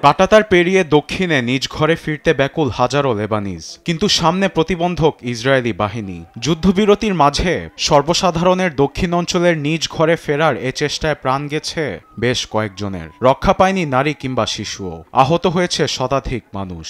কাঁটাতার পেরিয়ে দক্ষিণে নিজ ঘরে ফিরতে ব্যাকুল হাজারো লেবানিজ, কিন্তু সামনে প্রতিবন্ধক ইসরায়েলি বাহিনী। যুদ্ধবিরতির মাঝে সর্বসাধারণের দক্ষিণ অঞ্চলের নিজ ঘরে ফেরার এ চেষ্টায় প্রাণ গেছে বেশ কয়েকজনের। রক্ষা পায়নি নারী কিংবা শিশুও, আহত হয়েছে শতাধিক মানুষ।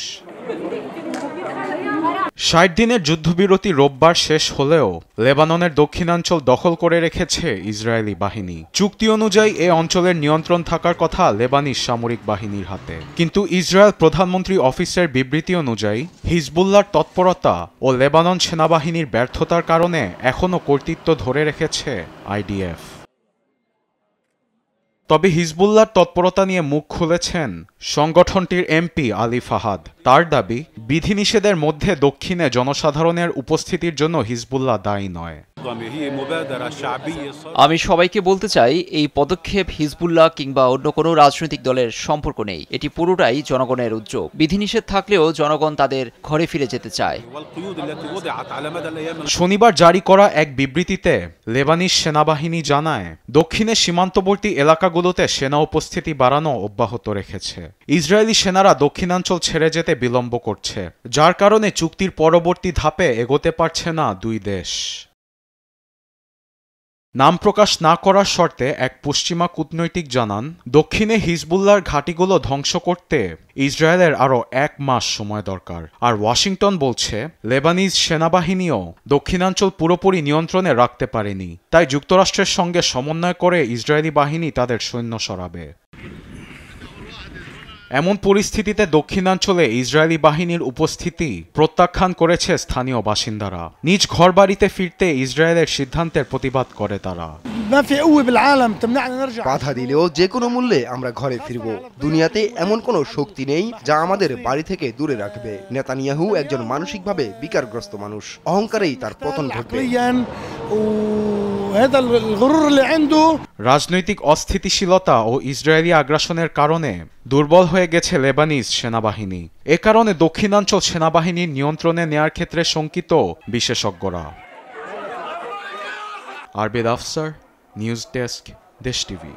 ৬০ দিনের যুদ্ধবিরতি রোববার শেষ হলেও লেবাননের দক্ষিণাঞ্চল দখল করে রেখেছে ইসরায়েলি বাহিনী। চুক্তি অনুযায়ী এ অঞ্চলের নিয়ন্ত্রণ থাকার কথা লেবানিজ সামরিক বাহিনীর হাতে, কিন্তু ইসরায়েল প্রধানমন্ত্রী অফিসের বিবৃতি অনুযায়ী হিজবুল্লাহর তৎপরতা ও লেবানন সেনাবাহিনীর ব্যর্থতার কারণে এখনও কর্তৃত্ব ধরে রেখেছে আইডিএফ। তবে হিজবুল্লাহর তৎপরতা নিয়ে মুখ খুলেছেন সংগঠনটির এমপি আলী ফাহাদ। তার দাবি, বিধিনিষেধের মধ্যে দক্ষিণে জনসাধারণের উপস্থিতির জন্য হিজবুল্লাহ দায়ী নয়। আমি সবাইকে বলতে চাই, এই পদক্ষেপ হিজবুল্লাহ কিংবা অন্য কোনো রাজনৈতিক দলের সম্পর্ক নেই। এটি পুরোটাই জনগণের উদ্যোগ। বিধিনিষেধ থাকলেও জনগণ তাদের ঘরে ফিরে যেতে চায়। শনিবার জারি করা এক বিবৃতিতে লেবানিজ সেনাবাহিনী জানায়, দক্ষিণে সীমান্তবর্তী এলাকাগুলোতে সেনা উপস্থিতি বাড়ানো অব্যাহত রেখেছে। ইসরায়েলি সেনারা দক্ষিণাঞ্চল ছেড়ে যেতে বিলম্ব করছে, যার কারণে চুক্তির পরবর্তী ধাপে এগোতে পারছে না দুই দেশ। নাম প্রকাশ না করার শর্তে এক পশ্চিমা কূটনৈতিক জানান, দক্ষিণে হিজবুল্লাহর ঘাঁটিগুলো ধ্বংস করতে ইসরায়েলের আরও ১ মাস সময় দরকার। আর ওয়াশিংটন বলছে, লেবানিজ সেনাবাহিনীও দক্ষিণাঞ্চল পুরোপুরি নিয়ন্ত্রণে রাখতে পারেনি, তাই যুক্তরাষ্ট্রের সঙ্গে সমন্বয় করে ইসরায়েলি বাহিনী তাদের সৈন্য সরাবে। এমন পরিস্থিতিতে দক্ষিণাঞ্চলে ইসরায়েলি বাহিনীর উপস্থিতি প্রত্যাখ্যান করেছে স্থানীয় বাসিন্দারা। নিজ ঘরবাড়িতে ফিরতে ইসরায়েলের সিদ্ধান্তের প্রতিবাদ করে তারা। বাধা দিলেও যে কোনো মূল্যে আমরা ঘরে ফিরব। দুনিয়াতে এমন কোনো শক্তি নেই যা আমাদের বাড়ি থেকে দূরে রাখবে। নেতানিয়াহু একজন মানসিকভাবে বিকারগ্রস্ত মানুষ, অহংকারেই তার পতন ঘটবে। রাজনৈতিক অস্থিতিশীলতা ও ইসরায়েলি আগ্রাসনের কারণে দুর্বল হয়ে গেছে লেবানিজ সেনাবাহিনী। এ কারণে দক্ষিণাঞ্চল সেনাবাহিনীর নিয়ন্ত্রণে নেয়ার ক্ষেত্রে শঙ্কিত বিশেষজ্ঞরা। আরবিদ আফসার, নিউজ ডেস্ক, দেশ টিভি।